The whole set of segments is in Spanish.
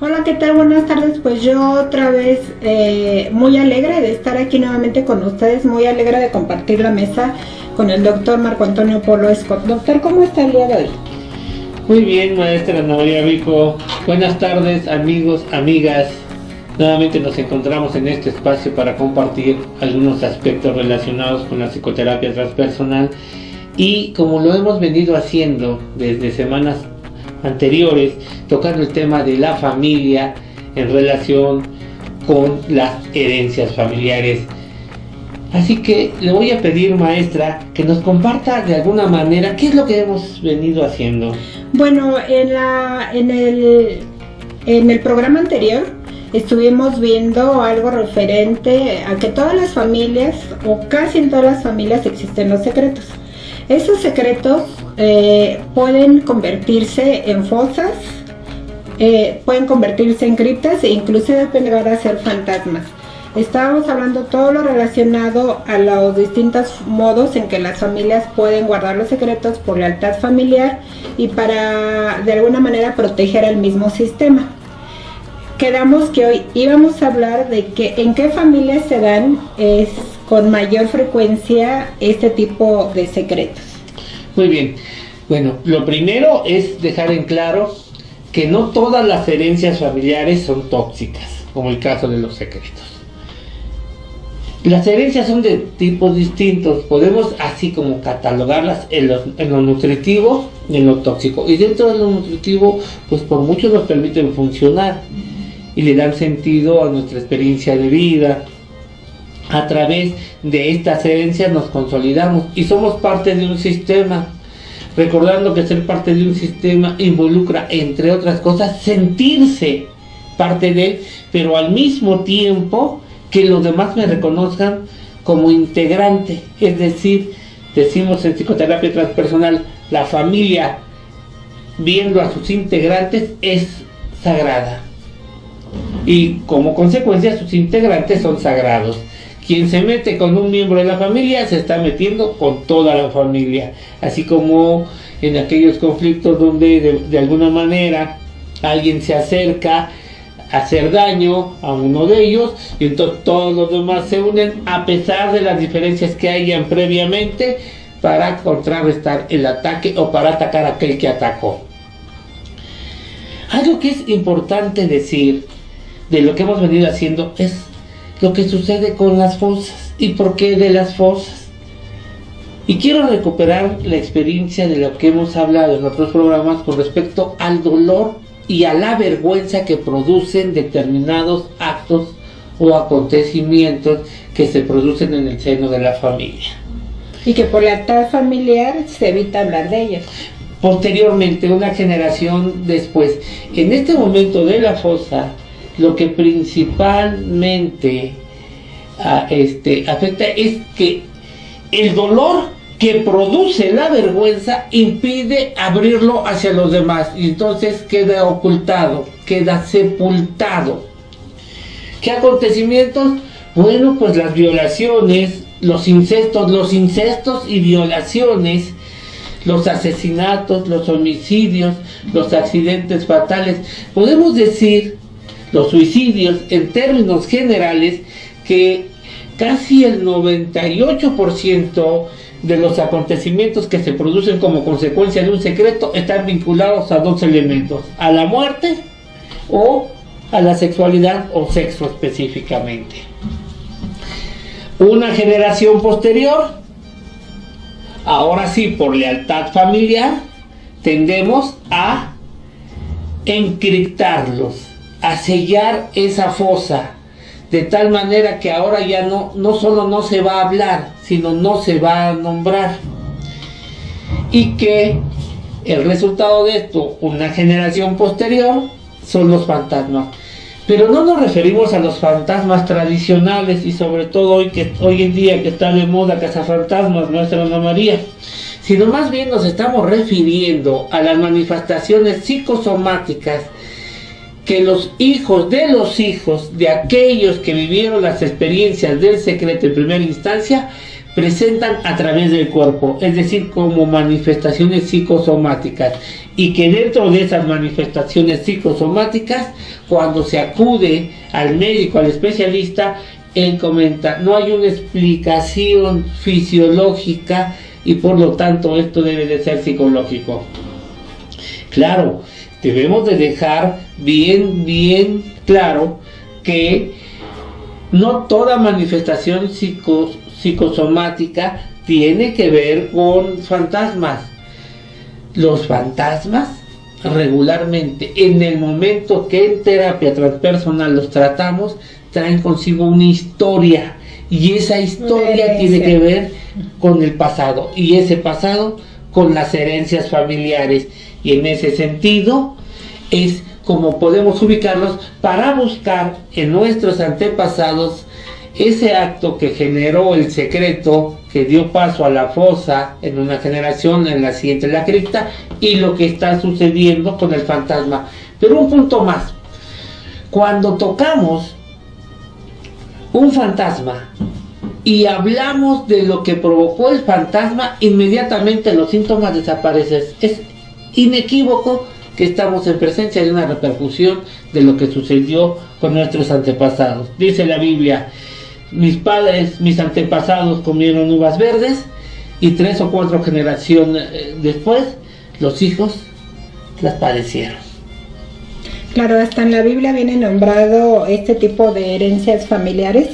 Hola, ¿qué tal? Buenas tardes. Pues yo otra vez muy alegre de estar aquí nuevamente con ustedes, muy alegre de compartir la mesa con el doctor Marco Antonio Polo Scott. Doctor, ¿cómo está el día de hoy? Muy bien, maestra Ana María Rico. Buenas tardes, amigos, amigas. Nuevamente nos encontramos en este espacio para compartir algunos aspectos relacionados con la psicoterapia transpersonal y como lo hemos venido haciendo desde semanas anteriores, tocando el tema de la familia en relación con las herencias familiares. Así que le voy a pedir, maestra, que nos comparta de alguna manera qué es lo que hemos venido haciendo. Bueno, en el programa anterior estuvimos viendo algo referente a que todas las familias, o casi en todas las familias, existen los secretos. Esos secretos pueden convertirse en fosas, pueden convertirse en criptas e inclusive pueden llegar a ser fantasmas. Estábamos hablando todo lo relacionado a los distintos modos en que las familias pueden guardar los secretos por lealtad familiar y para de alguna manera proteger al mismo sistema. Quedamos que hoy íbamos a hablar de que en qué familias se dan con mayor frecuencia este tipo de secretos. Muy bien. Bueno, lo primero es dejar en claro que no todas las herencias familiares son tóxicas, como el caso de los secretos. Las herencias son de tipos distintos, podemos así como catalogarlas en lo nutritivo y en lo tóxico. Y dentro de lo nutritivo, pues por mucho nos permiten funcionar y le dan sentido a nuestra experiencia de vida. A través de estas herencias nos consolidamos y somos parte de un sistema. Recordando que ser parte de un sistema involucra, entre otras cosas, sentirse parte de él, pero al mismo tiempo que los demás me reconozcan como integrante. Es decir, decimos en psicoterapia transpersonal, la familia, viendo a sus integrantes, es sagrada. Y como consecuencia, sus integrantes son sagrados. Quien se mete con un miembro de la familia se está metiendo con toda la familia, así como en aquellos conflictos donde de alguna manera alguien se acerca a hacer daño a uno de ellos y entonces todos los demás se unen a pesar de las diferencias que hayan previamente para contrarrestar el ataque o para atacar a aquel que atacó. Algo que es importante decir de lo que hemos venido haciendo es lo que sucede con las fosas y por qué de las fosas. Y quiero recuperar la experiencia de lo que hemos hablado en otros programas con respecto al dolor y a la vergüenza que producen determinados actos o acontecimientos que se producen en el seno de la familia. Y que por lealtad familiar se evita hablar de ellos. Posteriormente, una generación después, en este momento de la fosa, lo que principalmente afecta es que el dolor que produce la vergüenza impide abrirlo hacia los demás y entonces queda ocultado, queda sepultado. ¿Qué acontecimientos? Bueno, pues las violaciones, los incestos y violaciones, los asesinatos, los homicidios, los accidentes fatales. Podemos decir los suicidios en términos generales que casi el 98% de los acontecimientos que se producen como consecuencia de un secreto están vinculados a dos elementos: a la muerte o a la sexualidad o sexo específicamente. Una generación posterior, ahora sí por lealtad familiar, tendemos a encriptarlos, a sellar esa fosa, de tal manera que ahora ya no solo no se va a hablar, sino no se va a nombrar. Y que el resultado de esto, una generación posterior, son los fantasmas. Pero no nos referimos a los fantasmas tradicionales y sobre todo hoy en día que está de moda cazafantasmas, nuestra Ana María, sino más bien nos estamos refiriendo a las manifestaciones psicosomáticas que los hijos de aquellos que vivieron las experiencias del secreto en primera instancia presentan a través del cuerpo, es decir, como manifestaciones psicosomáticas, y que dentro de esas manifestaciones psicosomáticas, cuando se acude al médico, al especialista, él comenta, no hay una explicación fisiológica y por lo tanto esto debe de ser psicológico. Claro, debemos de dejar bien claro que no toda manifestación psicosomática tiene que ver con fantasmas. Los fantasmas regularmente, en el momento que en terapia transpersonal los tratamos, traen consigo una historia, y esa historia tiene que ver con el pasado, y ese pasado con las herencias familiares, y en ese sentido es como podemos ubicarlos para buscar en nuestros antepasados ese acto que generó el secreto, que dio paso a la fosa en una generación, en la siguiente la cripta, y lo que está sucediendo con el fantasma. Pero un punto más, cuando tocamos un fantasma y hablamos de lo que provocó el fantasma, inmediatamente los síntomas desaparecen. Es inequívoco que estamos en presencia de una repercusión de lo que sucedió con nuestros antepasados. Dice la Biblia, mis antepasados comieron uvas verdes, y 3 o 4 generaciones después los hijos las padecieron. Claro, hasta en la Biblia viene nombrado este tipo de herencias familiares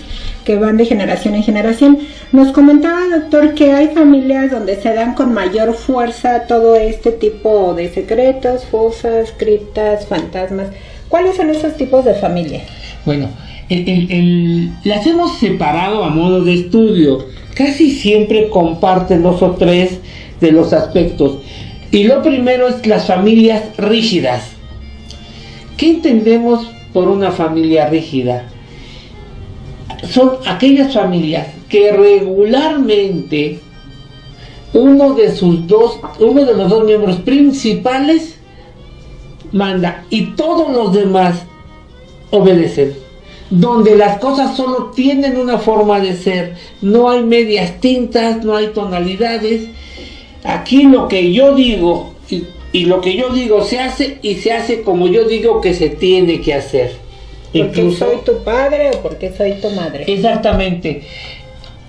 que van de generación en generación. Nos comentaba, doctor, que hay familias donde se dan con mayor fuerza todo este tipo de secretos, fosas, criptas, fantasmas. ¿Cuáles son esos tipos de familia? Bueno, las hemos separado a modo de estudio. Casi siempre comparten 2 o 3 de los aspectos. Y lo primero es las familias rígidas. ¿Qué entendemos por una familia rígida? Son aquellas familias que regularmente uno de los 2 miembros principales manda y todos los demás obedecen, donde las cosas solo tienen una forma de ser, no hay medias tintas, no hay tonalidades. Aquí lo que yo digo y lo que yo digo se hace, y se hace como yo digo que se tiene que hacer. ¿Porque incluso soy tu padre o porque soy tu madre? Exactamente.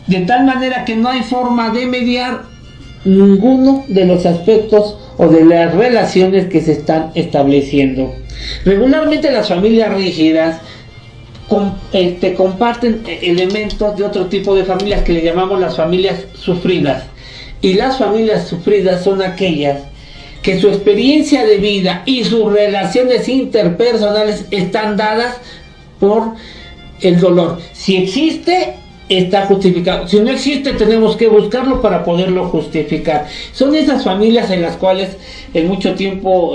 De tal manera que no hay forma de mediar ninguno de los aspectos o de las relaciones que se están estableciendo. Regularmente las familias rígidas comparten elementos de otro tipo de familias que le llamamos las familias sufridas. Y las familias sufridas son aquellas que su experiencia de vida y sus relaciones interpersonales están dadas por el dolor. Si existe, está justificado. Si no existe, tenemos que buscarlo para poderlo justificar. Son esas familias en las cuales en mucho tiempo,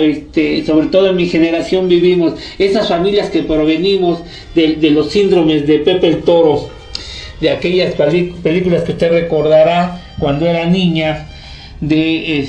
sobre todo en mi generación, vivimos. Esas familias que provenimos de los síndromes de Pepe el Toro, de aquellas películas que usted recordará cuando era niña, de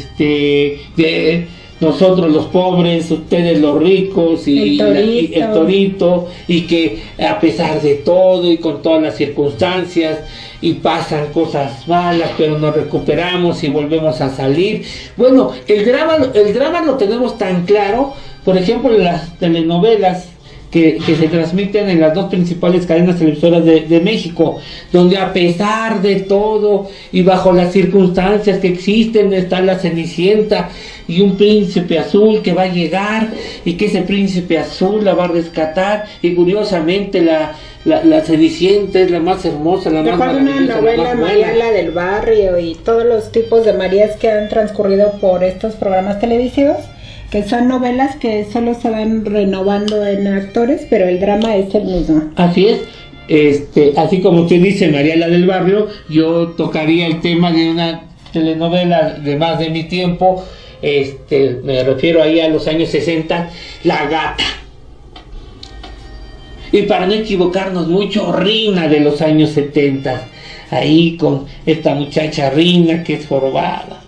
nosotros los pobres, ustedes los ricos, y el torito, y que a pesar de todo y con todas las circunstancias, y pasan cosas malas, pero nos recuperamos y volvemos a salir. Bueno, el drama lo tenemos tan claro, por ejemplo, en las telenovelas que se transmiten en las 2 principales cadenas televisoras de México, donde a pesar de todo y bajo las circunstancias que existen, está la Cenicienta y un príncipe azul que va a llegar, y que ese príncipe azul la va a rescatar, y curiosamente la Cenicienta es la más hermosa, la más maravillosa. Recuerdo una novela, María la del Barrio, y todos los tipos de Marías que han transcurrido por estos programas televisivos, que son novelas que solo se van renovando en actores, pero el drama es el mismo. Así es, así como usted dice, María la del Barrio, yo tocaría el tema de una telenovela de más de mi tiempo, me refiero ahí a los años 60, La Gata. Y para no equivocarnos mucho, Rina de los años 70, ahí con esta muchacha Rina que es jorobada,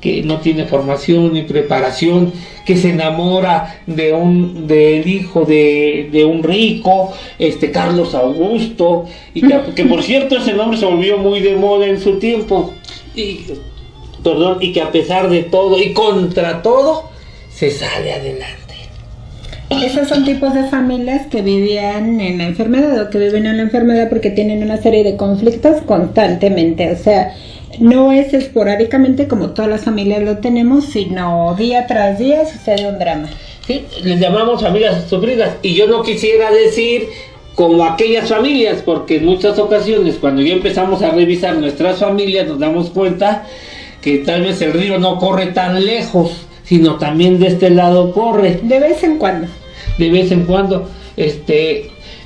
que no tiene formación ni preparación, que se enamora del hijo de un rico, Carlos Augusto, y que por cierto ese nombre se volvió muy de moda en su tiempo, y que a pesar de todo y contra todo se sale adelante. Esos son tipos de familias que vivían en la enfermedad o que viven en la enfermedad porque tienen una serie de conflictos constantemente, o sea, no es esporádicamente como todas las familias lo tenemos, sino día tras día sucede un drama. Sí, les llamamos familias sufridas, y yo no quisiera decir como aquellas familias, porque en muchas ocasiones cuando ya empezamos a revisar nuestras familias nos damos cuenta que tal vez el río no corre tan lejos, sino también de este lado corre. De vez en cuando. De vez en cuando,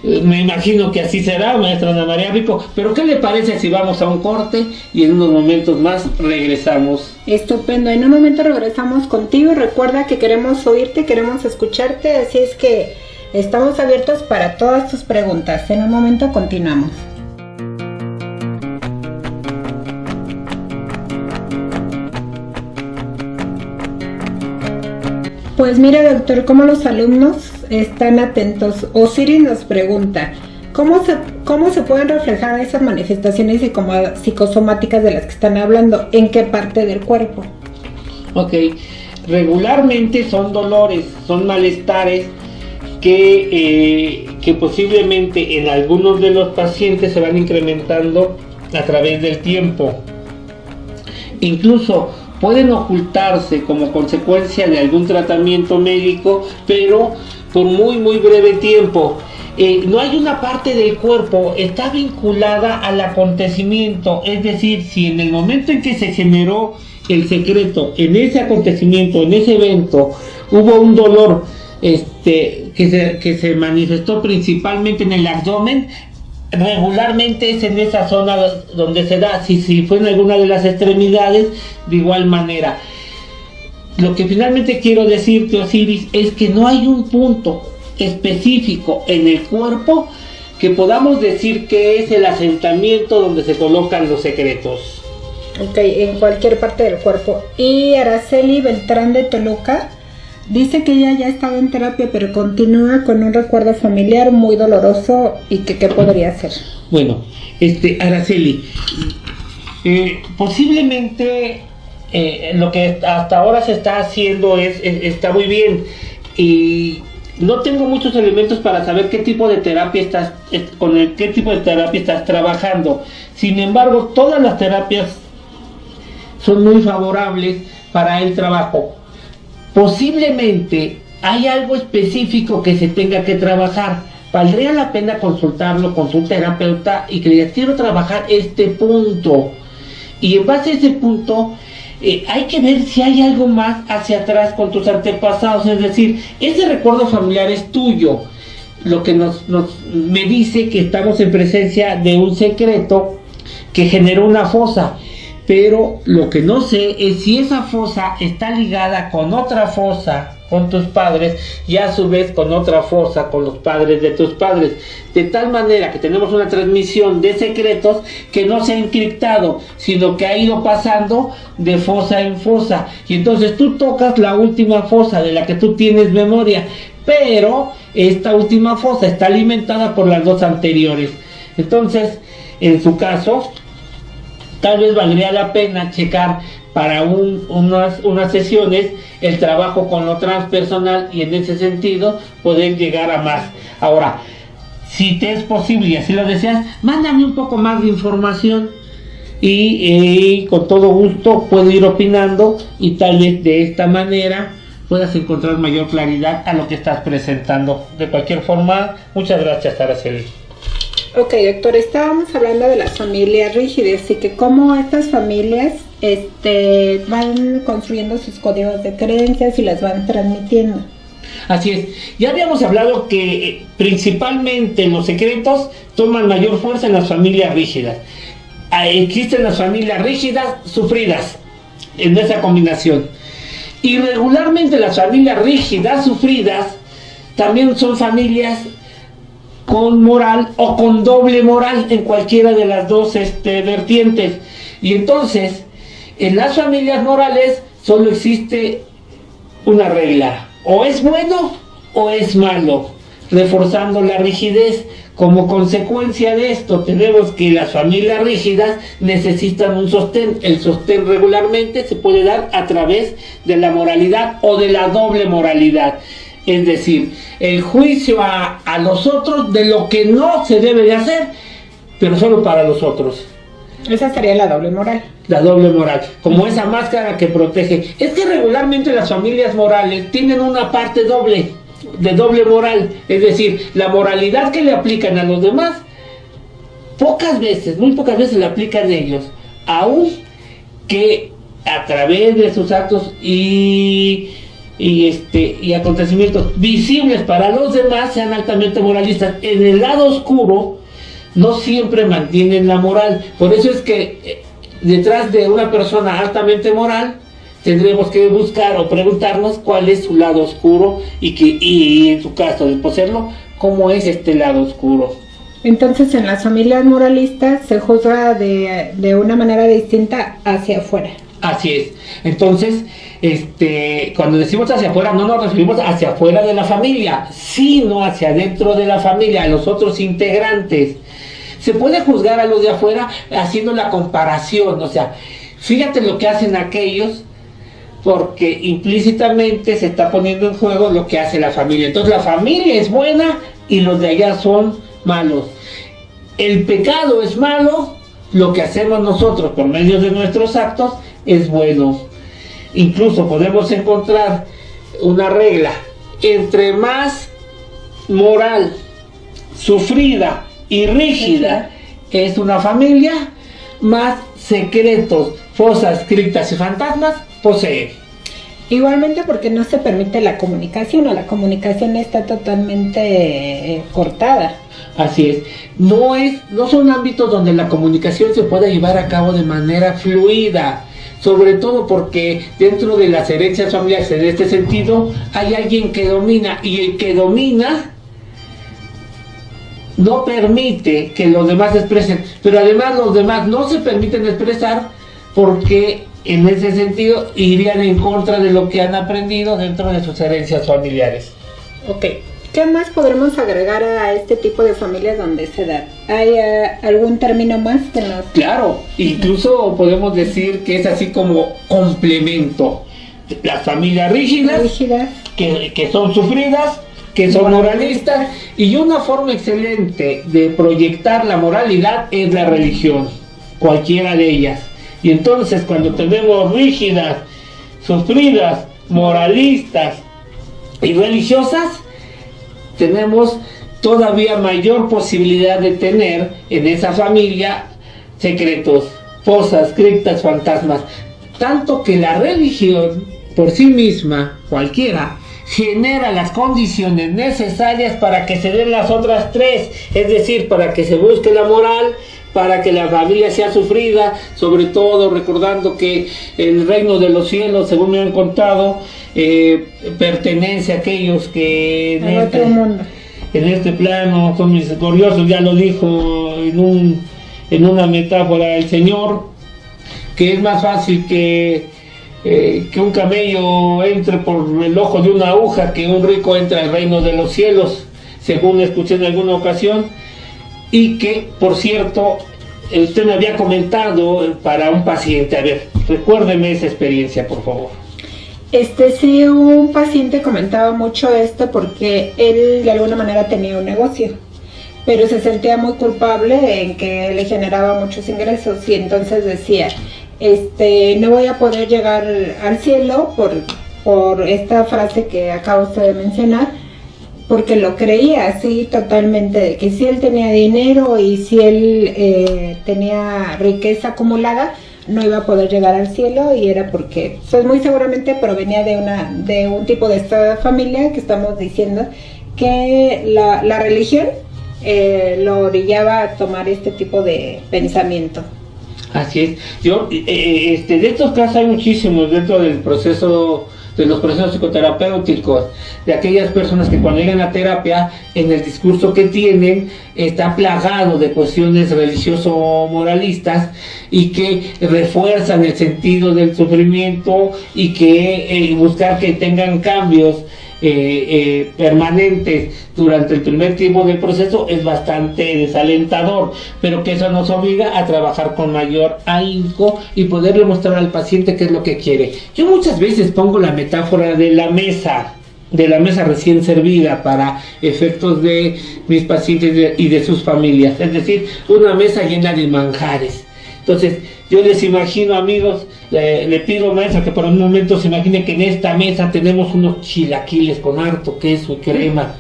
me imagino que así será, maestra Ana María Rico, pero ¿qué le parece si vamos a un corte y en unos momentos más regresamos? Estupendo, en un momento regresamos contigo. Recuerda que queremos oírte, queremos escucharte, así es que estamos abiertos para todas tus preguntas. En un momento continuamos. Pues mira, doctor, cómo los alumnos están atentos. Osiris nos pregunta, ¿cómo se pueden reflejar esas manifestaciones psicosomáticas de las que están hablando? ¿En qué parte del cuerpo? Ok, regularmente son dolores, son malestares que posiblemente en algunos de los pacientes se van incrementando a través del tiempo. Incluso pueden ocultarse como consecuencia de algún tratamiento médico, pero por muy breve tiempo. No hay una parte del cuerpo, está vinculada al acontecimiento, es decir, si en el momento en que se generó el secreto, en ese acontecimiento, en ese evento, hubo un dolor que se manifestó principalmente en el abdomen, regularmente es en esa zona donde se da. Si fue en alguna de las extremidades, de igual manera. Lo que finalmente quiero decirte, Osiris, es que no hay un punto específico en el cuerpo que podamos decir que es el asentamiento donde se colocan los secretos. Ok, en cualquier parte del cuerpo. Y Araceli Beltrán de Toluca dice que ella ya estaba en terapia, pero continúa con un recuerdo familiar muy doloroso y que qué podría hacer. Bueno, Araceli, posiblemente lo que hasta ahora se está haciendo está muy bien, y no tengo muchos elementos para saber qué tipo de terapia qué tipo de terapia estás trabajando. Sin embargo, todas las terapias son muy favorables para el trabajo. Posiblemente hay algo específico que se tenga que trabajar. Valdría la pena consultarlo con su terapeuta y que le diga, quiero trabajar este punto. Y en base a ese punto, hay que ver si hay algo más hacia atrás con tus antepasados. Es decir, ese recuerdo familiar es tuyo. Lo que me dice que estamos en presencia de un secreto que generó una fosa. Pero lo que no sé es si esa fosa está ligada con otra fosa con tus padres y a su vez con otra fosa con los padres de tus padres, de tal manera que tenemos una transmisión de secretos que no se ha encriptado, sino que ha ido pasando de fosa en fosa, y entonces tú tocas la última fosa de la que tú tienes memoria, pero esta última fosa está alimentada por las dos anteriores. Entonces, en su caso, tal vez valdría la pena checar para unas sesiones el trabajo con lo transpersonal y en ese sentido poder llegar a más. Ahora, si te es posible y así lo deseas, mándame un poco más de información y con todo gusto puedo ir opinando y tal vez de esta manera puedas encontrar mayor claridad a lo que estás presentando. De cualquier forma, muchas gracias, Araceli. Ok, doctor, estábamos hablando de las familias rígidas y que cómo estas familias van construyendo sus códigos de creencias y las van transmitiendo. Así es, ya habíamos hablado que principalmente los secretos toman mayor fuerza en las familias rígidas. Existen las familias rígidas sufridas en esa combinación. Y regularmente las familias rígidas sufridas también son familias con moral o con doble moral en cualquiera de las dos vertientes. Y entonces En las familias morales solo existe una regla, o es bueno o es malo, reforzando la rigidez. Como consecuencia de esto, tenemos que las familias rígidas necesitan un sostén. El sostén regularmente se puede dar a través de la moralidad o de la doble moralidad. Es decir, el juicio a los otros de lo que no se debe de hacer, pero solo para los otros. Esa sería la doble moral. La doble moral, como esa máscara que protege. Es que regularmente las familias morales tienen una parte doble, de doble moral, es decir, la moralidad que le aplican a los demás, muy pocas veces la aplican ellos, aun que a través de sus actos y acontecimientos visibles para los demás sean altamente moralistas. En el lado oscuro no siempre mantienen la moral. Por eso es que detrás de una persona altamente moral tendremos que buscar o preguntarnos cuál es su lado oscuro y en su caso de poseerlo, cómo es este lado oscuro. Entonces en las familias moralistas se juzga de una manera distinta hacia afuera. Así es. Entonces, cuando decimos hacia afuera, no nos referimos hacia afuera de la familia, sino hacia adentro de la familia, a los otros integrantes. Se puede juzgar a los de afuera haciendo la comparación, o sea, fíjate lo que hacen aquellos, porque implícitamente se está poniendo en juego lo que hace la familia. Entonces la familia es buena y los de allá son malos. El pecado es malo, lo que hacemos nosotros por medio de nuestros actos es bueno. Incluso podemos encontrar una regla: entre más moral, sufrida y rígida es una familia, más secretos, fosas, criptas y fantasmas posee. Igualmente porque no se permite la comunicación, o la comunicación está totalmente cortada. Así es. No son ámbitos donde la comunicación se pueda llevar a cabo de manera fluida, sobre todo porque dentro de las herencias familiares en este sentido hay alguien que domina, y el que domina no permite que los demás expresen, pero además los demás no se permiten expresar porque en ese sentido irían en contra de lo que han aprendido dentro de sus herencias familiares. Ok, ¿qué más podremos agregar a este tipo de familias donde se da? ¿Hay algún término más que nos...? Claro, incluso podemos decir que es así como complemento. Las familias rígidas. Que son sufridas, que son moralistas, y una forma excelente de proyectar la moralidad es la religión, cualquiera de ellas. Y entonces cuando tenemos rígidas, sufridas, moralistas y religiosas, tenemos todavía mayor posibilidad de tener en esa familia secretos, fosas, criptas, fantasmas. Tanto que la religión por sí misma, cualquiera, genera las condiciones necesarias para que se den las otras tres, es decir, para que se busque la moral, para que la familia sea sufrida, sobre todo recordando que el reino de los cielos, según me han contado, pertenece a aquellos que en este plano son misericordiosos. Ya lo dijo en una metáfora el Señor, que es más fácil que un camello entre por el ojo de una aguja que un rico entre al reino de los cielos, según escuché en alguna ocasión. Y que, por cierto, usted me había comentado para un paciente. A ver, recuérdeme esa experiencia, por favor. Sí, un paciente comentaba mucho esto porque él de alguna manera tenía un negocio, pero se sentía muy culpable en que le generaba muchos ingresos, y entonces decía, no voy a poder llegar al cielo por esta frase que acaba usted de mencionar, porque lo creía así totalmente, de que si él tenía dinero y si él tenía riqueza acumulada, no iba a poder llegar al cielo, y era porque pues muy seguramente provenía de un tipo de esta familia que estamos diciendo que la religión lo orillaba a tomar este tipo de pensamiento. Así es. De estos casos hay muchísimos dentro del proceso de los procesos psicoterapéuticos, de aquellas personas que cuando llegan a terapia, en el discurso que tienen, está plagado de cuestiones religioso-moralistas y que refuerzan el sentido del sufrimiento y que buscar que tengan cambios permanentes durante el primer tiempo del proceso es bastante desalentador, pero que eso nos obliga a trabajar con mayor ahínco y poderle mostrar al paciente qué es lo que quiere. Yo muchas veces pongo la metáfora de la mesa recién servida para efectos de mis pacientes y de sus familias, es decir, una mesa llena de manjares. Entonces, yo les imagino, amigos, le pido, maestra, que por un momento se imagine que en esta mesa tenemos unos chilaquiles con harto queso y crema,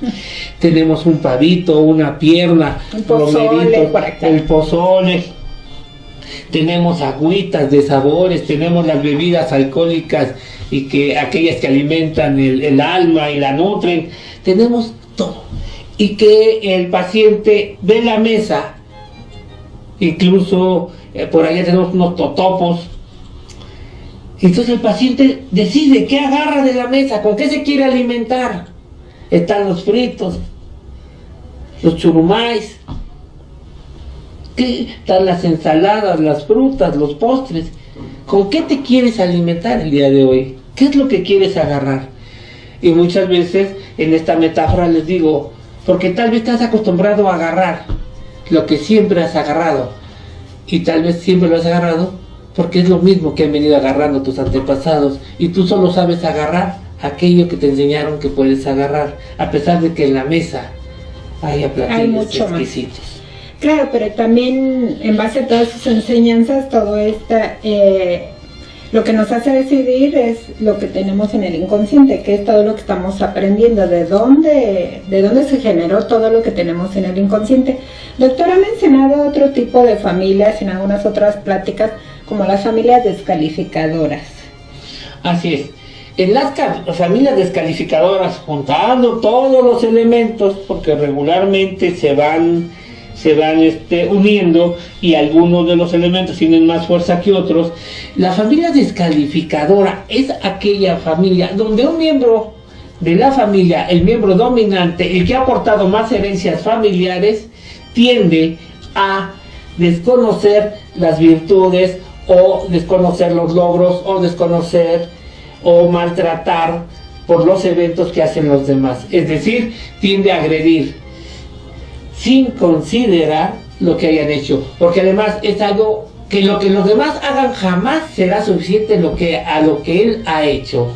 tenemos un pavito, una pierna, un pozole, el pozole, tenemos agüitas de sabores, tenemos las bebidas alcohólicas y que aquellas que alimentan el alma y la nutren, tenemos todo. Y que el paciente ve la mesa, incluso por allá tenemos unos totopos. Entonces el paciente decide qué agarra de la mesa, con qué se quiere alimentar. Están los fritos, los churumais, están las ensaladas, las frutas, los postres. ¿Con qué te quieres alimentar el día de hoy? ¿Qué es lo que quieres agarrar? Y muchas veces en esta metáfora les digo, porque tal vez estás acostumbrado a agarrar lo que siempre has agarrado. Y tal vez siempre lo has agarrado porque es lo mismo que han venido agarrando tus antepasados y tú solo sabes agarrar aquello que te enseñaron que puedes agarrar, a pesar de que en la mesa haya platillos exquisitos. Claro, pero también en base a todas sus enseñanzas, todo esto, lo que nos hace decidir es lo que tenemos en el inconsciente, que es todo lo que estamos aprendiendo, de dónde se generó todo lo que tenemos en el inconsciente. Doctor, ha mencionado otro tipo de familias en algunas otras pláticas, como las familias descalificadoras. Así es. En las familias descalificadoras, juntando todos los elementos, porque regularmente se van uniendo y algunos de los elementos tienen más fuerza que otros. La familia descalificadora es aquella familia donde un miembro de la familia, el miembro dominante, el que ha aportado más herencias familiares, tiende a desconocer las virtudes o desconocer los logros o desconocer o maltratar por los eventos que hacen los demás. Es decir, tiende a agredir sin considerar lo que hayan hecho, porque además es algo que lo que los demás hagan jamás será suficiente a lo que él ha hecho.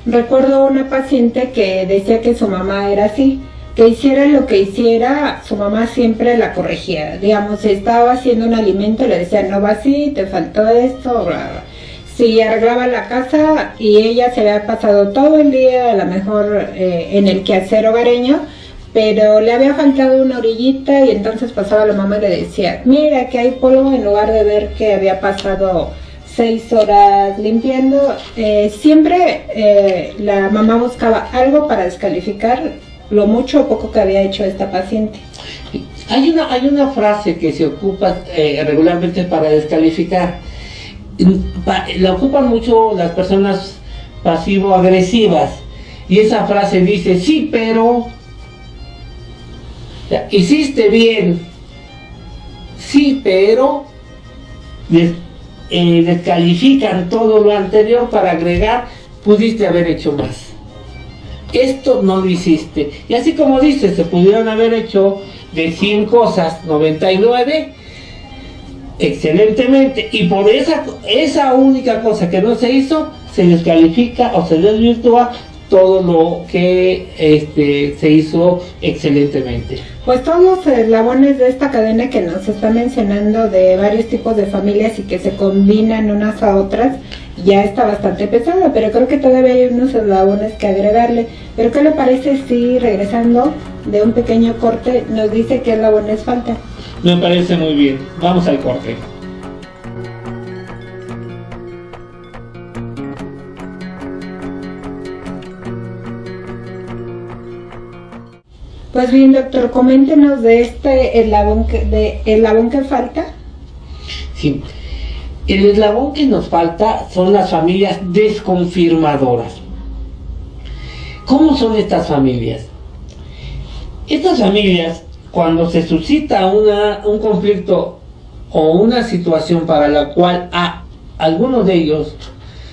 Recuerdo una paciente que decía que su mamá era así, que hiciera lo que hiciera, su mamá siempre la corregía. Digamos, si estaba haciendo un alimento, le decía, no va así, te faltó esto, bla, bla. Si arreglaba la casa y ella se había pasado todo el día, a lo mejor en el quehacer hogareño, pero le había faltado una orillita y entonces pasaba la mamá y le decía, mira que hay polvo, en lugar de ver que había pasado 6 horas limpiando. Siempre la mamá buscaba algo para descalificar lo mucho o poco que había hecho esta paciente. Hay una frase que se ocupa regularmente para descalificar. La ocupan mucho las personas pasivo-agresivas y esa frase dice, sí, pero hiciste bien, sí, pero descalifican todo lo anterior para agregar, pudiste haber hecho más. Esto no lo hiciste. Y así como dices, se pudieron haber hecho de 100 cosas, 99 excelentemente, y por esa única cosa que no se hizo, se descalifica o se desvirtúa todo lo que se hizo excelentemente. Pues todos los eslabones de esta cadena que nos está mencionando, de varios tipos de familias y que se combinan unas a otras, ya está bastante pesada, pero creo que todavía hay unos eslabones que agregarle. Pero ¿qué le parece si, regresando de un pequeño corte, nos dice qué eslabones faltan? Me parece muy bien. Vamos al corte. Pues bien, doctor, coméntenos de este eslabón que falta. Sí. El eslabón que nos falta son las familias desconfirmadoras. ¿Cómo son estas familias? Estas familias, cuando se suscita un conflicto o una situación para la cual alguno de ellos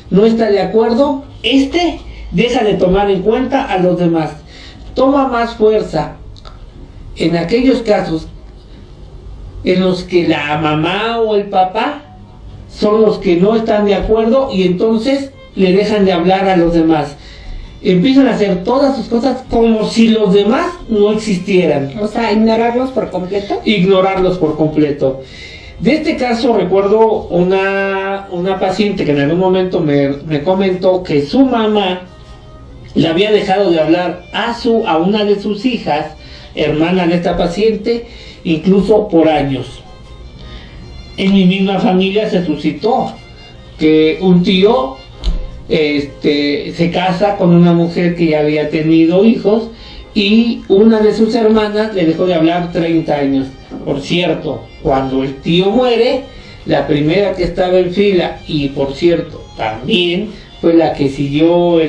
no está de acuerdo, deja de tomar en cuenta a los demás. Toma más fuerza en aquellos casos en los que la mamá o el papá son los que no están de acuerdo y entonces le dejan de hablar a los demás. Empiezan a hacer todas sus cosas como si los demás no existieran. O sea, ignorarlos por completo. Ignorarlos por completo. De este caso recuerdo una paciente que en algún momento me comentó que su mamá le había dejado de hablar a una de sus hijas, hermana de esta paciente, incluso por años. En mi misma familia se suscitó que un tío se casa con una mujer que ya había tenido hijos y una de sus hermanas le dejó de hablar 30 años. Por cierto, cuando el tío muere, la primera que estaba en fila, y por cierto, también fue la que siguió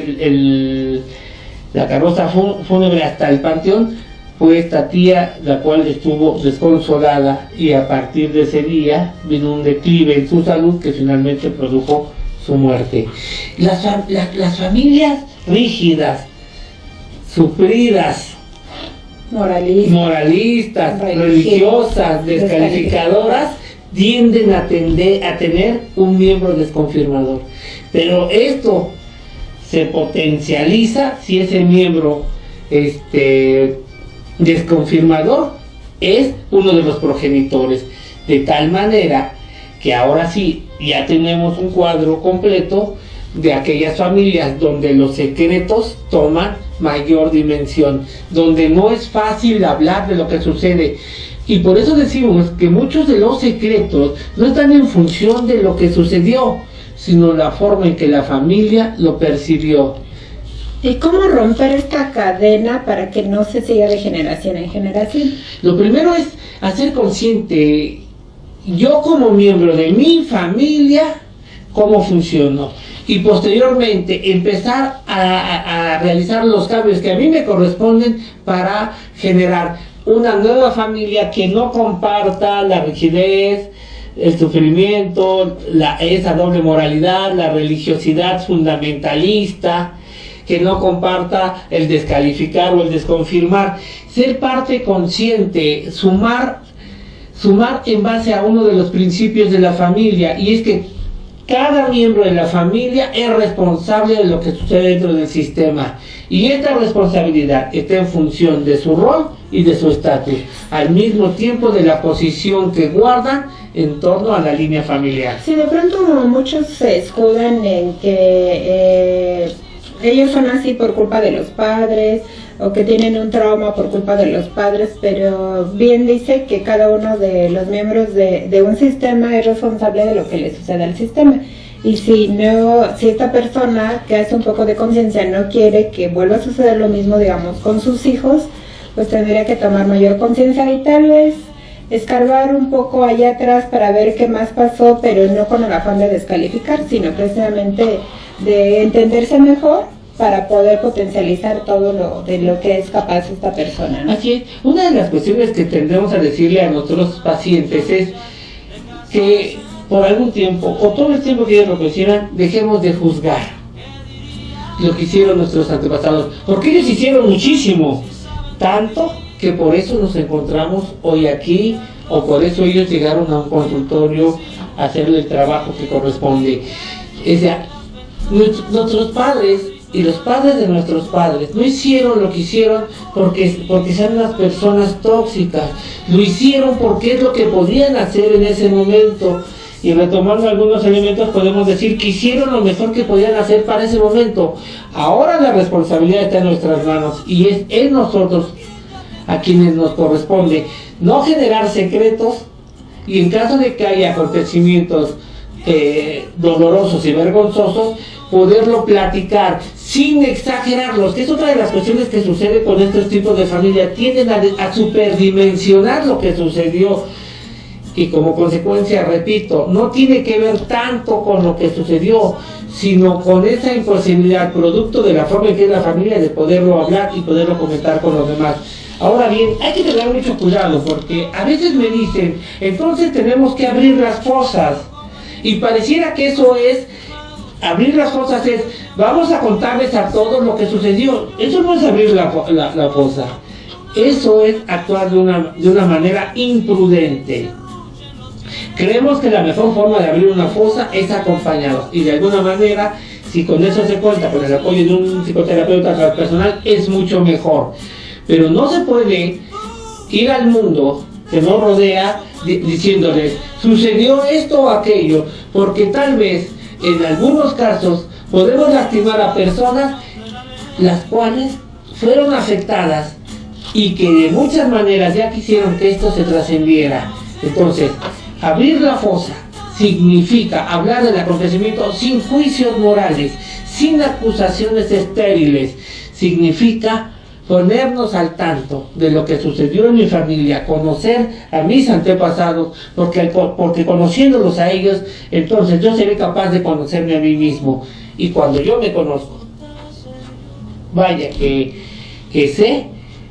la carroza fúnebre hasta el panteón, fue esta tía, la cual estuvo desconsolada, y a partir de ese día vino un declive en su salud que finalmente produjo su muerte. Las familias rígidas, sufridas, moralistas, religiosas, descalificadoras, tienden a tener un miembro desconfirmador. Pero esto se potencializa si ese miembro desconfirmador es uno de los progenitores, de tal manera que ahora sí ya tenemos un cuadro completo de aquellas familias donde los secretos toman mayor dimensión, donde no es fácil hablar de lo que sucede. Y por eso decimos que muchos de los secretos no están en función de lo que sucedió, sino la forma en que la familia lo percibió. ¿Y cómo romper esta cadena para que no se siga de generación en generación? Lo primero es hacer consciente, yo como miembro de mi familia, cómo funciono. Y posteriormente empezar a realizar los cambios que a mí me corresponden para generar una nueva familia que no comparta la rigidez, el sufrimiento, esa doble moralidad, la religiosidad fundamentalista, que no comparta el descalificar o el desconfirmar. Ser parte consciente, sumar en base a uno de los principios de la familia, y es que cada miembro de la familia es responsable de lo que sucede dentro del sistema, y esta responsabilidad está en función de su rol y de su estatus, al mismo tiempo de la posición que guardan en torno a la línea familiar. Sí, de pronto muchos se escudan en que ellos son así por culpa de los padres, o que tienen un trauma por culpa de los padres, pero bien dice que cada uno de los miembros de un sistema es responsable de lo que le sucede al sistema. Y si esta persona que hace un poco de conciencia no quiere que vuelva a suceder lo mismo, digamos, con sus hijos, pues tendría que tomar mayor conciencia y tal vez escarbar un poco allá atrás para ver qué más pasó, pero no con el afán de descalificar, sino precisamente de entenderse mejor para poder potencializar todo de lo que es capaz esta persona, ¿no? Así es. Una de las cuestiones que tendremos a decirle a nuestros pacientes es que por algún tiempo, o todo el tiempo que ellos lo consideran, dejemos de juzgar lo que hicieron nuestros antepasados, porque ellos hicieron muchísimo, tanto que por eso nos encontramos hoy aquí, o por eso ellos llegaron a un consultorio a hacerle el trabajo que corresponde. O sea, nuestros padres y los padres de nuestros padres no hicieron lo que hicieron porque sean unas personas tóxicas, lo hicieron porque es lo que podían hacer en ese momento. Y retomando algunos elementos, podemos decir que hicieron lo mejor que podían hacer para ese momento. Ahora la responsabilidad está en nuestras manos, y es en nosotros a quienes nos corresponde no generar secretos, y en caso de que haya acontecimientos dolorosos y vergonzosos, poderlo platicar sin exagerarlos, que es otra de las cuestiones que sucede con estos tipos de familia. Tienden a superdimensionar lo que sucedió, y como consecuencia, repito, no tiene que ver tanto con lo que sucedió, sino con esa imposibilidad, producto de la forma en que es la familia, de poderlo hablar y poderlo comentar con los demás. Ahora bien, hay que tener mucho cuidado, porque a veces me dicen, entonces tenemos que abrir las fosas, y pareciera que eso es, abrir las fosas es, vamos a contarles a todos lo que sucedió. Eso no es abrir la fosa, eso es actuar de una manera imprudente. Creemos que la mejor forma de abrir una fosa es acompañados, y de alguna manera, si con eso se cuenta, con el apoyo de un psicoterapeuta transpersonal, es mucho mejor. Pero no se puede ir al mundo que nos rodea diciéndoles, sucedió esto o aquello, porque tal vez, en algunos casos, podemos lastimar a personas las cuales fueron afectadas y que de muchas maneras ya quisieron que esto se trascendiera. Entonces, abrir la fosa significa hablar del acontecimiento sin juicios morales, sin acusaciones estériles. Significa ponernos al tanto de lo que sucedió en mi familia, conocer a mis antepasados, porque conociéndolos a ellos, entonces yo seré capaz de conocerme a mí mismo. Y cuando yo me conozco, vaya que sé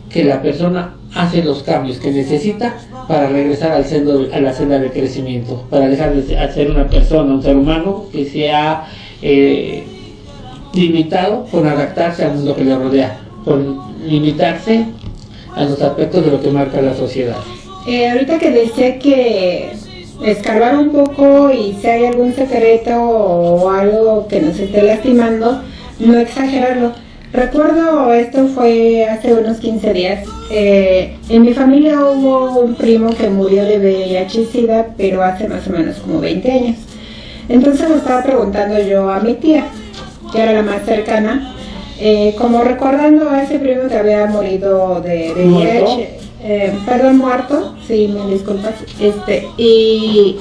que la persona hace los cambios que necesita para regresar a la senda del crecimiento, para dejar de ser una persona, un ser humano que se ha limitado con adaptarse al mundo que le rodea, con limitarse a los aspectos de lo que marca la sociedad. Ahorita que decía que escarbar un poco y si hay algún secreto o algo que nos esté lastimando, no exagerarlo. Recuerdo, esto fue hace unos 15 días, en mi familia hubo un primo que murió de VIH/SIDA, pero hace más o menos como 20 años. Entonces le estaba preguntando yo a mi tía, que era la más cercana, como recordando a ese primo que había morido de VIH, muerto, sí, me disculpas, y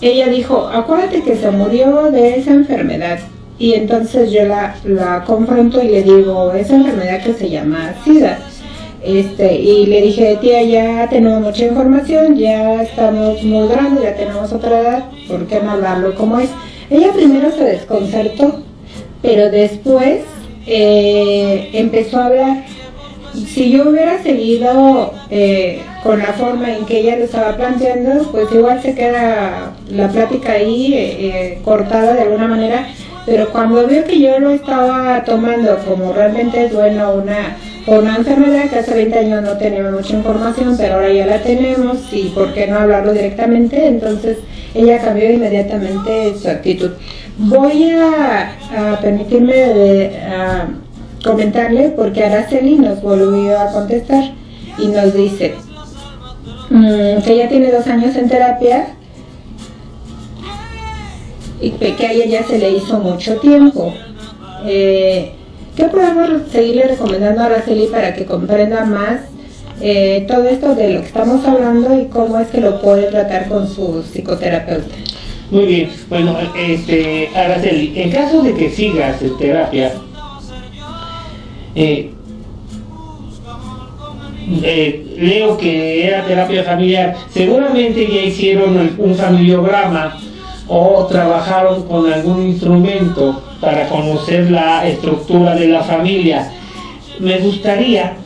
ella dijo, acuérdate que se murió de esa enfermedad. Y entonces yo la confronto y le digo, esa enfermedad que se llama SIDA. Y le dije, tía, ya tenemos mucha información, ya estamos muy grandes, ya tenemos otra edad, ¿por qué no hablarlo como es? Ella primero se desconcertó, pero después empezó a hablar. Si yo hubiera seguido con la forma en que ella lo estaba planteando, pues igual se queda la plática ahí cortada de alguna manera. Pero cuando vio que yo lo estaba tomando como realmente es bueno una enfermedad que hace 20 años no teníamos mucha información, pero ahora ya la tenemos y por qué no hablarlo directamente, entonces ella cambió inmediatamente su actitud. Voy a permitirme comentarle porque Araceli nos volvió a contestar y nos dice que ella tiene 2 años en terapia y que a ella ya se le hizo mucho tiempo. ¿Qué podemos seguirle recomendando a Araceli para que comprenda más todo esto de lo que estamos hablando y cómo es que lo puede tratar con su psicoterapeuta? Muy bien, bueno, Araceli, en caso de que sigas en terapia, leo que era terapia familiar, seguramente ya hicieron un familiograma o trabajaron con algún instrumento para conocer la estructura de la familia. Me gustaría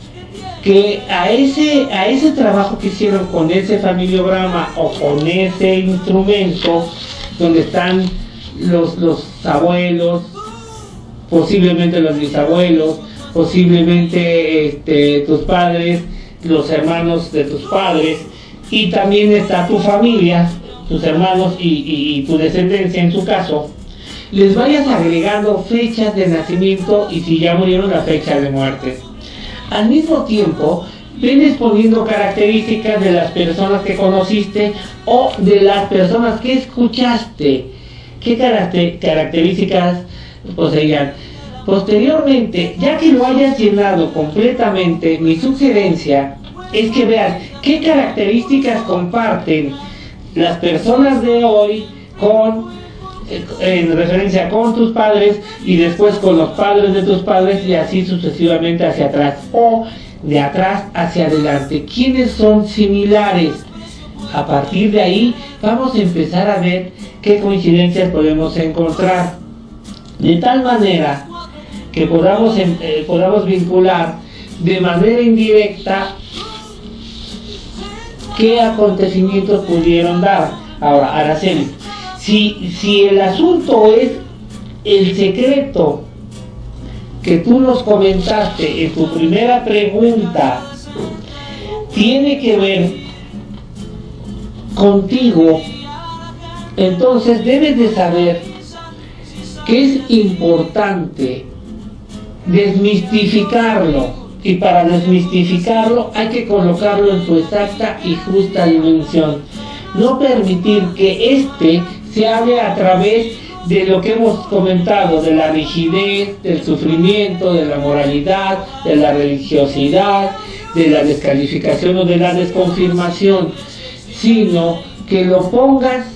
que a ese trabajo que hicieron con ese familiograma o con ese instrumento, donde están los abuelos, posiblemente los bisabuelos, posiblemente tus padres, los hermanos de tus padres, y también está tu familia, tus hermanos y tu descendencia en su caso, les vayas agregando fechas de nacimiento y si ya murieron, la fecha de muerte. Al mismo tiempo, vienes poniendo características de las personas que conociste o de las personas que escuchaste. ¿Qué características poseían? Posteriormente, ya que lo hayas llenado completamente, mi sugerencia es que veas qué características comparten las personas de hoy en referencia con tus padres y después con los padres de tus padres y así sucesivamente hacia atrás o de atrás hacia adelante. ¿Quiénes son similares? A partir de ahí vamos a empezar a ver qué coincidencias podemos encontrar, de tal manera que podamos vincular de manera indirecta qué acontecimientos pudieron dar. Ahora, Araceli, si el asunto es el secreto que tú nos comentaste en tu primera pregunta, tiene que ver contigo, entonces debes de saber que es importante desmistificarlo, y para desmistificarlo hay que colocarlo en su exacta y justa dimensión. No permitir que se hable a través de lo que hemos comentado, de la rigidez, del sufrimiento, de la moralidad, de la religiosidad, de la descalificación o de la desconfirmación, sino que lo pongas,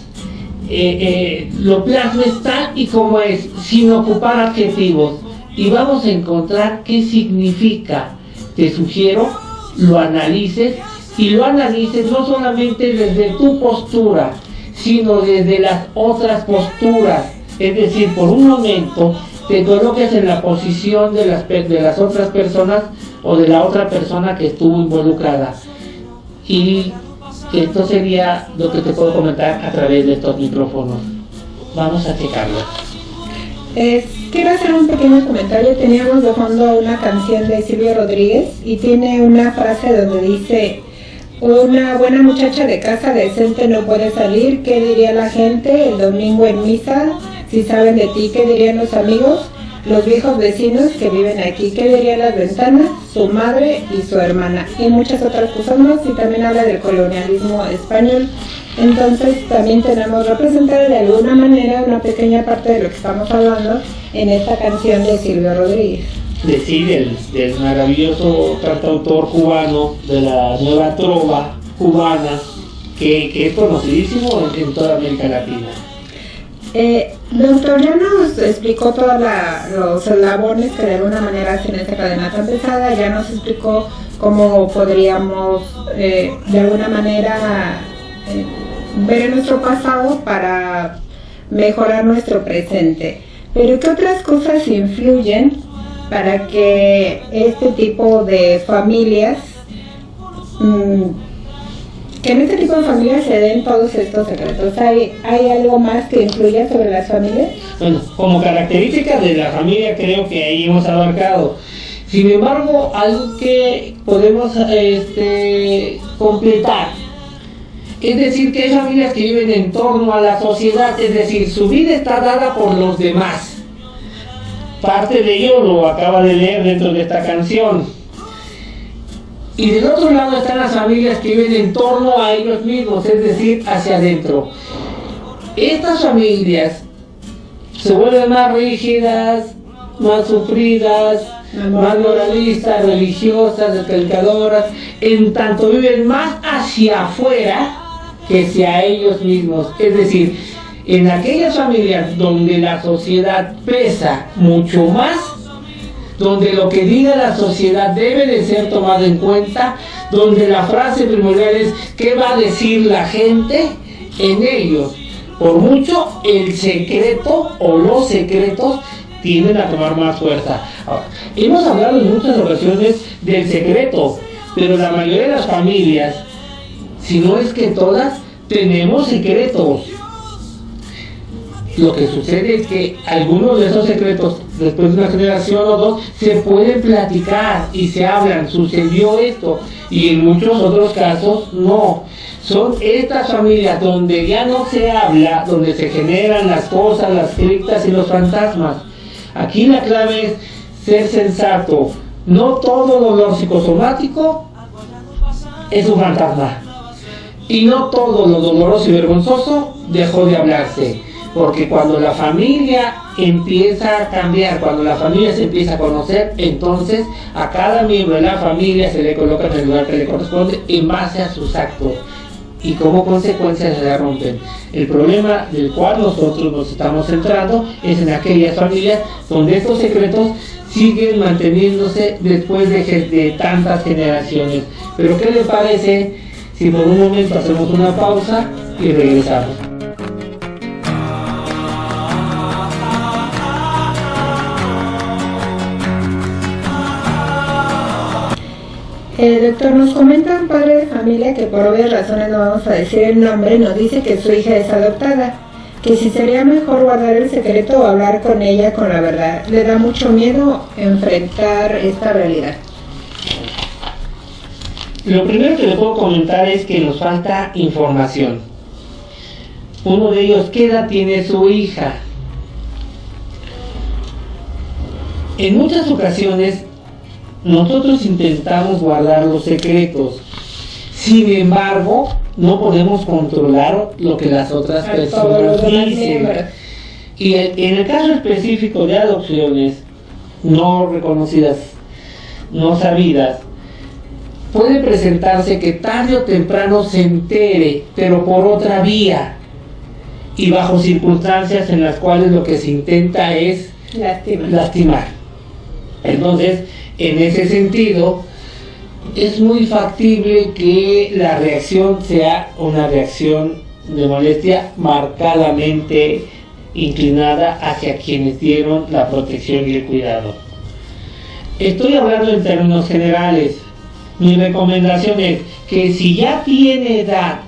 lo plasmes tal y como es, sin ocupar adjetivos, y vamos a encontrar qué significa. Te sugiero lo analices, y lo analices no solamente desde tu postura, sino desde las otras posturas. Es decir, por un momento te coloques en la posición de las otras personas o de la otra persona que estuvo involucrada. Y esto sería lo que te puedo comentar a través de estos micrófonos. Vamos a checarlo. Quiero hacer un pequeño comentario. Teníamos de fondo una canción de Silvio Rodríguez y tiene una frase donde dice: una buena muchacha de casa decente no puede salir. ¿Qué diría la gente el domingo en misa? Si saben de ti, ¿qué dirían los amigos? Los viejos vecinos que viven aquí, ¿qué dirían las ventanas? Su madre y su hermana, y muchas otras cosas más. Y también habla del colonialismo español. Entonces también tenemos representada de alguna manera una pequeña parte de lo que estamos hablando en esta canción de Silvio Rodríguez. Del maravilloso cantautor cubano, de la nueva trova cubana, que es conocidísimo en toda América Latina. Doctor, ya nos explicó todos los eslabones que de alguna manera hacen esta cadena tan pesada, ya nos explicó cómo podríamos de alguna manera ver en nuestro pasado para mejorar nuestro presente. Pero ¿qué otras cosas influyen para que este tipo de familias, que en este tipo de familias se den todos estos secretos? ¿Hay algo más que influya sobre las familias? Bueno, como características de la familia creo que ahí hemos abarcado. Sin embargo, algo que podemos completar, es decir, que hay familias que viven en torno a la sociedad, es decir, su vida está dada por los demás. Parte de ello lo acaba de leer dentro de esta canción. Y del otro lado están las familias que viven en torno a ellos mismos, es decir, hacia adentro. Estas familias se vuelven más rígidas, más sufridas, más moralistas, religiosas, descalificadoras, en tanto viven más hacia afuera que hacia ellos mismos. Es decir, en aquellas familias donde la sociedad pesa mucho más, donde lo que diga la sociedad debe de ser tomado en cuenta, donde la frase primordial es ¿qué va a decir la gente? En ellos, por mucho, el secreto o los secretos tienden a tomar más fuerza. Ahora, hemos hablado en muchas ocasiones del secreto, pero la mayoría de las familias, si no es que todas, tenemos secretos. Lo que sucede es que algunos de esos secretos, después de una generación o dos, se pueden platicar y se hablan, sucedió esto, y en muchos otros casos no. Son estas familias donde ya no se habla, donde se generan las cosas, las criptas y los fantasmas. Aquí la clave es ser sensato. No todo dolor psicosomático es un fantasma, y no todo lo doloroso y vergonzoso dejó de hablarse. Porque cuando la familia empieza a cambiar, cuando la familia se empieza a conocer, entonces a cada miembro de la familia se le coloca en el lugar que le corresponde en base a sus actos, y como consecuencia se le rompen. El problema del cual nosotros nos estamos centrando es en aquellas familias donde estos secretos siguen manteniéndose después de tantas generaciones. Pero ¿qué le parece si por un momento hacemos una pausa y regresamos. Doctor, nos comenta un padre de familia que por obvias razones no vamos a decir el nombre, nos dice que su hija es adoptada, que si sería mejor guardar el secreto o hablar con ella con la verdad. Le da mucho miedo enfrentar esta realidad. Lo primero que le puedo comentar es que nos falta información. Uno de ellos, ¿qué edad tiene su hija? En muchas ocasiones nosotros intentamos guardar los secretos, sin embargo no podemos controlar lo que las otras personas dicen. Y en el caso específico de adopciones no reconocidas, no sabidas, puede presentarse que tarde o temprano se entere, pero por otra vía y bajo circunstancias en las cuales lo que se intenta es lastimar. Entonces, en ese sentido, es muy factible que la reacción sea una reacción de molestia marcadamente inclinada hacia quienes dieron la protección y el cuidado. Estoy hablando en términos generales. Mi recomendación es que si ya tiene edad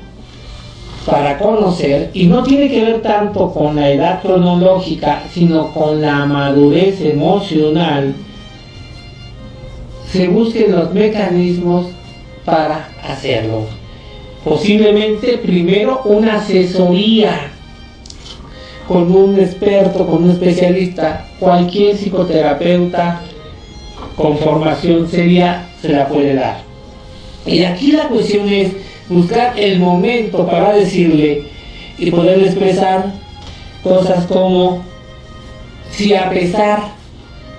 para conocer, y no tiene que ver tanto con la edad cronológica, sino con la madurez emocional, se busquen los mecanismos para hacerlo. Posiblemente primero una asesoría con un experto, con un especialista. Cualquier psicoterapeuta con formación seria se la puede dar. Y aquí la cuestión es buscar el momento para decirle y poderle expresar cosas como: si a pesar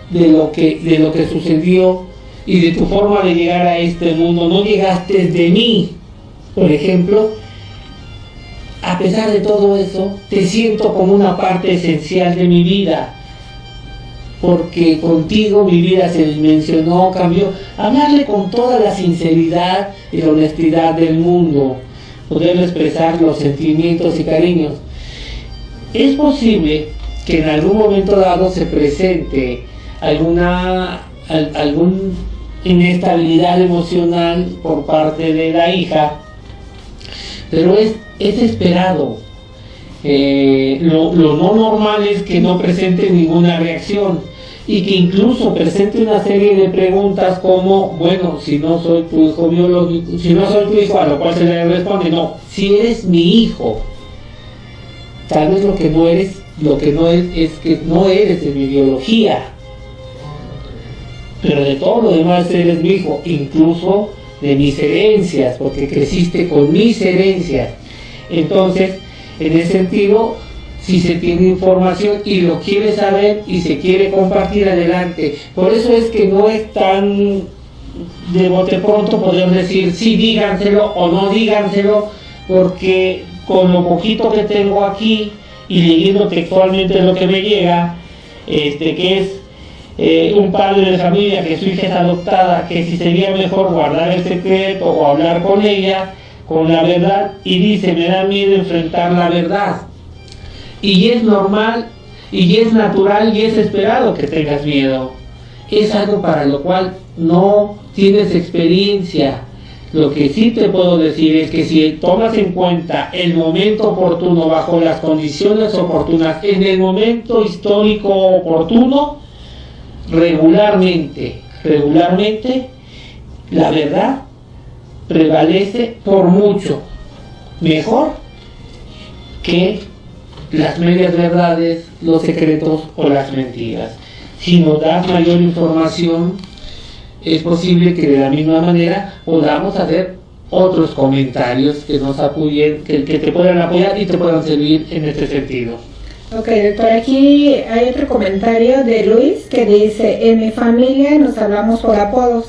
de lo que sucedió y de tu forma de llegar a este mundo no llegaste de mí, por ejemplo, a pesar de todo eso, te siento como una parte esencial de mi vida, porque contigo mi vida se dimensionó, cambió. Hablarle con toda la sinceridad y la honestidad del mundo, poderle expresar los sentimientos y cariños. Es posible que en algún momento dado se presente alguna inestabilidad emocional por parte de la hija, pero es esperado. Lo no normal es que no presente ninguna reacción y que incluso presente una serie de preguntas como: bueno, si no soy tu hijo biológico, si no soy tu hijo, a lo cual se le responde: no, si eres mi hijo. Tal vez lo que no es que no eres de mi biología, pero de todo lo demás eres mi hijo, incluso de mis herencias, porque creciste con mis herencias. Entonces, en ese sentido, si se tiene información y lo quiere saber y se quiere compartir, adelante. Por eso es que no es tan de bote pronto poder decir sí, díganselo o no díganselo, porque con lo poquito que tengo aquí y leyendo textualmente lo que me llega, que es un padre de familia que su hija es adoptada, que si sería mejor guardar el secreto o hablar con ella, con la verdad, y dice: me da miedo enfrentar la verdad. Y es normal, y es natural, y es esperado que tengas miedo. Es algo para lo cual no tienes experiencia. Lo que sí te puedo decir es que si tomas en cuenta el momento oportuno, bajo las condiciones oportunas, en el momento histórico oportuno, regularmente, la verdad prevalece por mucho, mejor que las medias verdades, los secretos o las mentiras. Si nos das mayor información, es posible que de la misma manera podamos hacer otros comentarios que nos apoyen, que te puedan apoyar y te puedan servir en este sentido. Ok, doctor, aquí hay otro comentario de Luis que dice: en mi familia nos hablamos por apodos.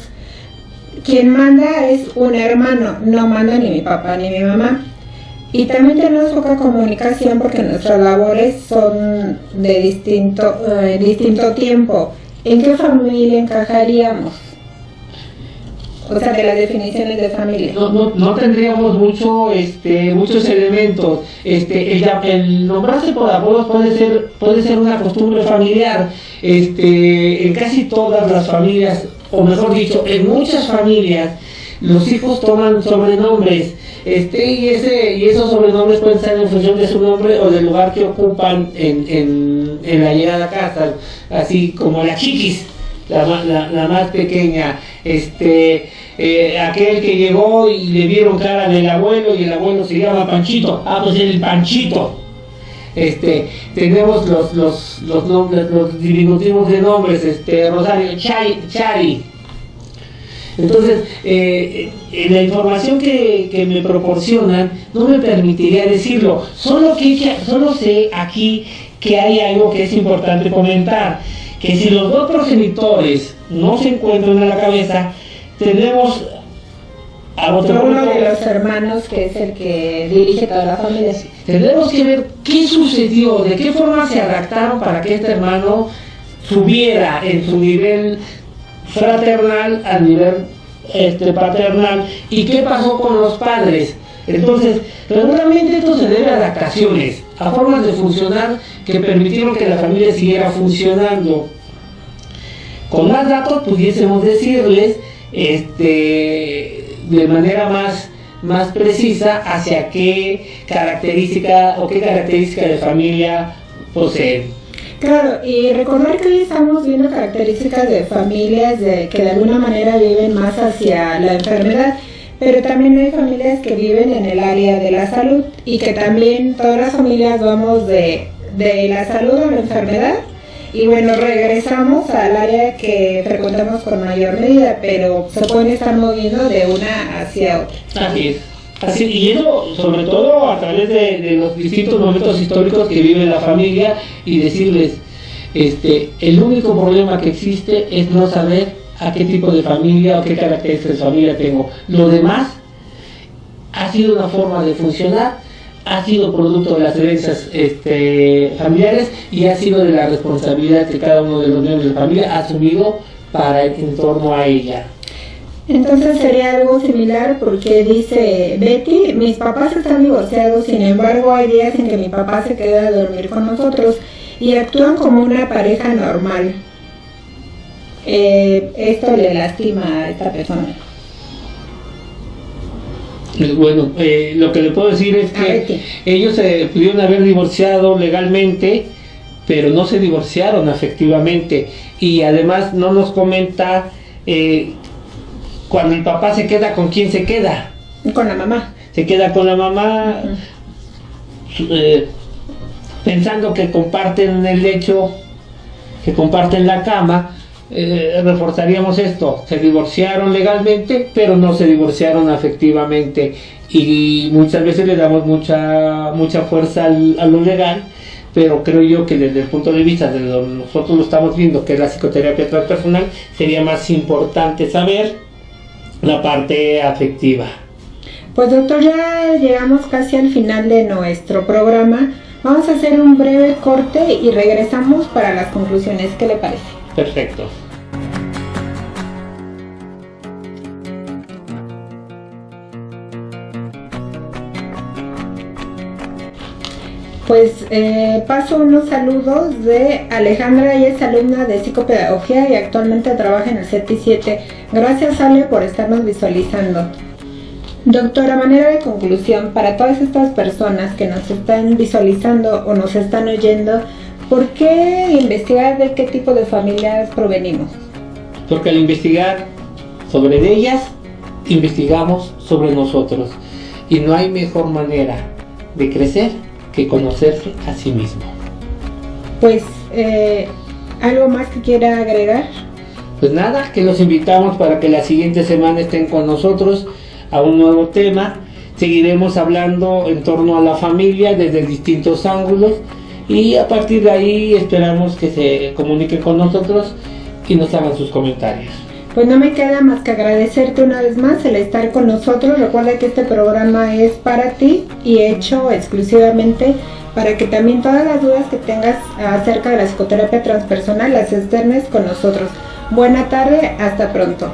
Quien manda es un hermano, no manda ni mi papá ni mi mamá. Y también tenemos poca comunicación porque nuestras labores son de distinto tiempo. ¿En qué familia encajaríamos? O sea, de las definiciones de familia. No tendríamos muchos elementos. El nombrarse por apodos puede ser una costumbre familiar. En casi todas las familias, o mejor dicho, en muchas familias, los hijos toman sobrenombres. Y esos sobrenombres pueden ser en función de su nombre o del lugar que ocupan en la llegada a casa, así como la chiquis, la más pequeña, aquel que llegó y le vieron cara del abuelo y el abuelo se llama Panchito, pues el Panchito. Tenemos los nombres, los diminutivos de nombres, Rosario, Chari. Entonces, la información que me proporcionan no me permitiría decirlo. Solo sé aquí que hay algo que es importante comentar, que si los dos progenitores no se encuentran en la cabeza, tenemos a uno de los hermanos que es el que dirige toda la familia. Tendremos que ver qué sucedió, de qué forma se adaptaron para que este hermano subiera en su nivel fraternal al nivel paternal, y qué pasó con los padres. Entonces, regularmente esto se debe a adaptaciones, a formas de funcionar que permitieron que la familia siguiera funcionando. Con más datos pudiésemos decirles de manera más precisa hacia qué característica de familia poseen. Claro, y recordar que hoy estamos viendo características de familias que de alguna manera viven más hacia la enfermedad, pero también hay familias que viven en el área de la salud, y que también todas las familias vamos de la salud a la enfermedad, y bueno, regresamos al área que frecuentamos con mayor medida, pero se pueden estar moviendo de una hacia otra. Así es. Y eso sobre todo a través de los distintos momentos históricos que vive la familia, y decirles, el único problema que existe es no saber a qué tipo de familia o qué características de familia tengo. Lo demás ha sido una forma de funcionar, ha sido producto de las herencias familiares, y ha sido de la responsabilidad que cada uno de los miembros de la familia ha asumido en torno a ella. Entonces sería algo similar, porque dice Betty, mis papás están divorciados, sin embargo hay días en que mi papá se queda a dormir con nosotros y actúan como una pareja normal. Esto le lastima a esta persona. Bueno, lo que le puedo decir es que ellos se pudieron haber divorciado legalmente, pero no se divorciaron afectivamente, y además no nos comenta cuando el papá se queda, ¿con quién se queda? Con la mamá. Se queda con la mamá, pensando que comparten el lecho, que comparten la cama. Reforzaríamos esto: se divorciaron legalmente, pero no se divorciaron afectivamente, y muchas veces le damos mucha fuerza a lo legal, pero creo yo que desde el punto de vista de donde nosotros lo estamos viendo, que es la psicoterapia transpersonal, sería más importante saber la parte afectiva. Pues doctor, ya llegamos casi al final de nuestro programa. Vamos a hacer un breve corte y regresamos para las conclusiones. ¿Qué le parece? Perfecto. Pues paso unos saludos de Alejandra. Ella es alumna de psicopedagogía y actualmente trabaja en el CETI 7. Gracias, Ale, por estarnos visualizando. Doctora, a manera de conclusión, para todas estas personas que nos están visualizando o nos están oyendo, ¿por qué investigar de qué tipo de familias provenimos? Porque al investigar sobre ellas, investigamos sobre nosotros, y no hay mejor manera de crecer que conocerse a sí mismo. Pues, ¿algo más que quiera agregar? Pues nada, que los invitamos para que la siguiente semana estén con nosotros a un nuevo tema. Seguiremos hablando en torno a la familia desde distintos ángulos, y a partir de ahí esperamos que se comuniquen con nosotros y nos hagan sus comentarios. Pues no me queda más que agradecerte una vez más el estar con nosotros. Recuerda que este programa es para ti y hecho exclusivamente para que también todas las dudas que tengas acerca de la psicoterapia transpersonal las externes con nosotros. Buena tarde, hasta pronto.